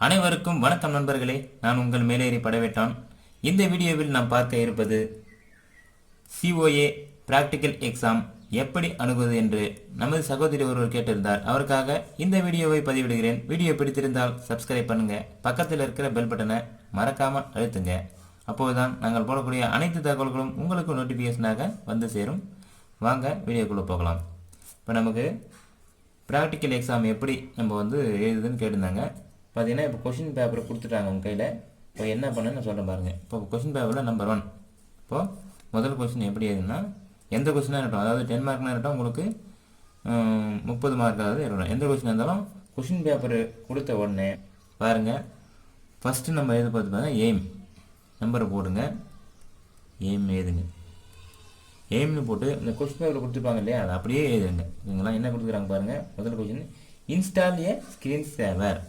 அனைவருக்கும் வணக்கம் நண்பர்களே, நான் உங்கள் மேலேறி படவேட்டான். இந்த வீடியோவில் நாம் பார்க்க இருப்பது COA பிராக்டிக்கல் எக்ஸாம் எப்படி அணுகுவது என்று நமது சகோதரி ஒருவர் கேட்டிருந்தார். அவருக்காக இந்த வீடியோவை பதிவிடுகிறேன். வீடியோ பிடித்திருந்தால் சப்ஸ்கிரைப் பண்ணுங்க, பக்கத்தில் இருக்கிற பெல் பட்டனை மறக்காமல் அழுத்துங்க. அப்போதுதான் நாங்கள் போடக்கூடிய அனைத்து தகவல்களும் உங்களுக்கு நோட்டிஃபிகேஷனாக வந்து சேரும். வாங்க வீடியோக்குள்ளே போகலாம். இப்போ நமக்கு ப்ராக்டிக்கல் எக்ஸாம் எப்படி நம்ம எழுதுன்னு கேட்டிருந்தாங்க. பார்த்தீங்கன்னா இப்போ கொஷின் பேப்பரை கொடுத்துட்டாங்க உங்கள் கையில். இப்போ என்ன பண்ண நான் சொல்கிறேன் பாருங்கள். இப்போ கொஷின் பேப்பரில் நம்பர் 1. இப்போது முதல் கொஷின் எப்படி எழுதுன்னா, எந்த கொஷினாக இருக்கட்டும், அதாவது 10 மார்க்னா இருக்கட்டும், உங்களுக்கு 30 மார்க்காவது இருக்கட்டும், எந்த கொஷினாக இருந்தாலும் கொஷின் பேப்பர் கொடுத்த உடனே பாருங்கள், ஃபஸ்ட்டு நம்ம எழுத பார்த்து பாருங்கள், எய்ம் நம்பரை போடுங்க. எய்ம் எழுதுங்க. எய்ம்னு போட்டு இந்த கொஸ்டின் பேப்பர் கொடுத்துருப்பாங்க இல்லையா, அதை அப்படியே எழுதுங்க. ஓகேங்களா? என்ன கொடுத்துருக்காங்க பாருங்கள். முதல் கொஸ்டின், இன்ஸ்டால் ஏ ஸ்க்ரீன் சேவர்.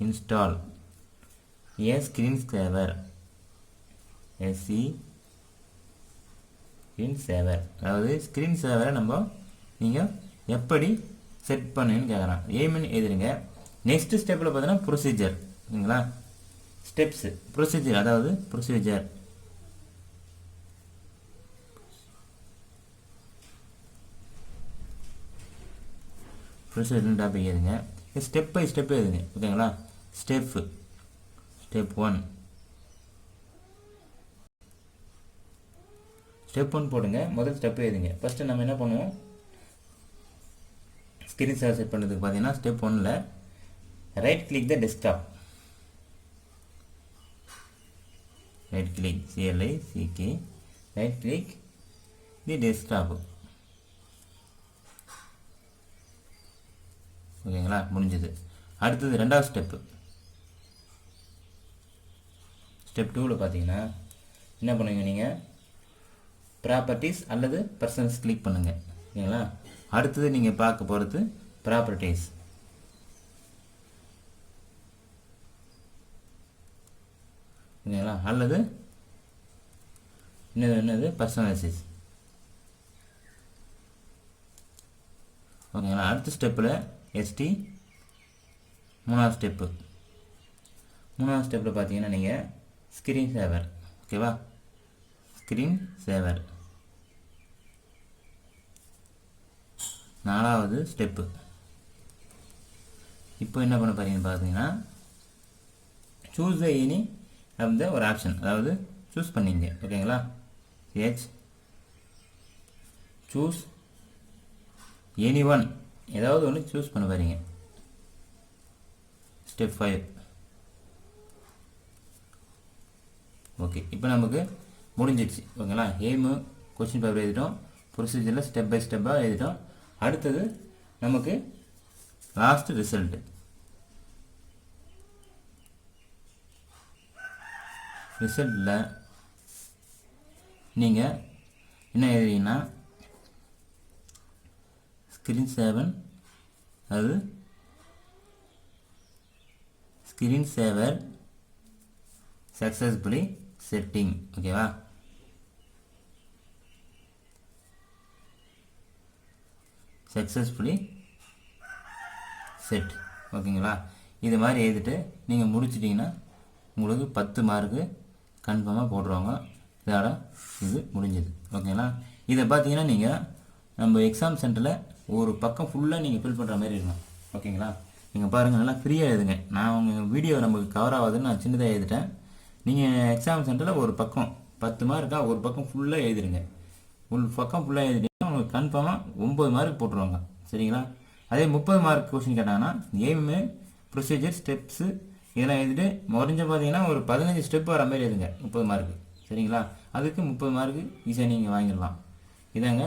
இன்ஸ்டால் ஏ ஸ்க்ரீன் சேவர். ஸ்க்ரீன் சேவர், அதாவது ஸ்க்ரீன் சேவரை நீங்கள் எப்படி செட் பண்ணுன்னு கேட்குறான். எய்ம்னு எழுதுருங்க. நெக்ஸ்ட் ஸ்டெப்பில் பார்த்தீங்கன்னா ப்ரொசீஜர். ஓகேங்களா? ஸ்டெப்ஸு ப்ரொசீஜர், அதாவது ப்ரொசீஜர் டாபிக் எழுதுங்க. ஸ்டெப் பை ஸ்டெப் எழுதுங்க. ஓகேங்களா? ஸ்டெப் 1 போடுங்க. முதல் ஸ்டெப் எழுதுங்க. ஃபஸ்ட்டு நம்ம என்ன பண்ணுவோம், ஸ்க்ரீன் ஷேர் செட் பண்ணுறதுக்கு பார்த்தீங்கன்னா ஸ்டெப் 1ல் ரைட் கிளிக் த desktop. Right click, CLICK, right click தி டெஸ்க்டாப். ஓகேங்களா? முடிஞ்சது. அடுத்தது ரெண்டாவது ஸ்டெப்பு. ஸ்டெப் 2வில் பார்த்தீங்கன்னா என்ன பண்ணுவீங்க, நீங்கள் ப்ராப்பர்ட்டிஸ் அல்லது பர்சன்ஸ் கிளிக் பண்ணுங்கள். ஓகேங்களா? அடுத்தது நீங்கள் பார்க்க போகிறது ப்ராப்பர்ட்டிஸ். ஓகேங்களா? அல்லது என்னது பர்சனலைசிஸ். ஓகேங்களா? அடுத்த ஸ்டெப்பில் ST. மூணாவது ஸ்டெப்பில் பார்த்தீங்கன்னா நீங்கள் ஸ்க்ரீன் சேவர். ஓகேவா? ஸ்க்ரீன் சேவர். நாலாவது ஸ்டெப்பு. இப்போ என்ன பண்ண போறீங்கன்னு பார்த்தீங்கன்னா, சூஸ் த எனி அந்த ஒரு ஆப்ஷன், அதாவது சூஸ் பண்ணிங்க. ஓகேங்களா? சூஸ் எனி ஒன், ஏதாவது ஒன்று சூஸ் பண்ண போறீங்க. ஸ்டெப் 5. ஓகே, இப்போ நமக்கு முடிஞ்சிடுச்சு. ஓகேங்களா? எய்மு கொஸ்டின் பேப்பர் எழுதிட்டோம், ப்ரொசீஜரில் ஸ்டெப் பை ஸ்டெப்பாக எழுதிட்டோம். அடுத்தது நமக்கு லாஸ்ட் ரிசல்ட்டு. ரிசல்ட்டில் நீங்கள் என்ன எழுதுறீங்கன்னா, ஸ்க்ரீன் 7, அது ஸ்க்ரீன் சேவர் சக்ஸஸ்ஃபுல்லி செட்டிங். ஓகேவா? Successfully set. ஓகேங்களா? இது மாதிரி எழுதிட்டு நீங்கள் முடிச்சிட்டிங்கன்னா உங்களுக்கு 10 மார்க்கு கன்ஃபார்மாக போட்டுருவாங்க. இதோட இது முடிஞ்சது. ஓகேங்களா? இதை பார்த்தீங்கன்னா நீங்கள் நம்ம எக்ஸாம் சென்டரில் ஒரு பக்கம் ஃபுல்லாக நீங்கள் ஃபில் பண்ணுற மாதிரி இருக்கணும். ஓகேங்களா? நீங்கள் பாருங்கள், நல்லா ஃப்ரீயாக எழுதுங்க. நான் உங்கள் வீடியோ நமக்கு கவர் ஆகாதுன்னு நான் சின்னதாக எழுதிட்டேன். நீங்கள் எக்ஸாம் சென்டரில் ஒரு பக்கம் 10 மார்க்காக ஒரு பக்கம் ஃபுல்லாக எழுதிடுங்க. பக்கம் ஃபுல்லாக எழுதிட்டீங்கன்னா உங்களுக்கு கன்ஃபார்மாக 9 மார்க் போட்டுருவாங்க. சரிங்களா? அதே 30 மார்க் கொஸ்டின் கேட்டாங்கன்னா எய்மு, ப்ரொசீஜர், ஸ்டெப்ஸு இதெல்லாம் எழுதிட்டு முடிஞ்ச பார்த்தீங்கன்னா ஒரு 15 ஸ்டெப் வர மாதிரி எழுதுங்க. 30 மார்க்கு. சரிங்களா? அதுக்கு 30 மார்க்கு ஈஸியாக நீங்கள் வாங்கிடலாம். இதாங்க,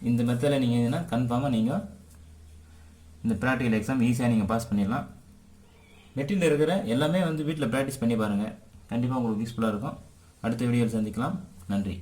இந்த மெத்தடில் நீங்கள் எழுதினா கன்ஃபார்மாக நீங்கள் இந்த ப்ராக்டிக்கல் எக்ஸாம் ஈஸியாக நீங்கள் பாஸ் பண்ணிடலாம். நெட்டில் இருக்கிற எல்லாமே வீட்டில் ப்ராக்டிஸ் பண்ணி பாருங்கள். கண்டிப்பாக உங்களுக்கு யூஸ்ஃபுல்லாக இருக்கும். அடுத்த வீடியோவில் சந்திக்கலாம். நன்றி.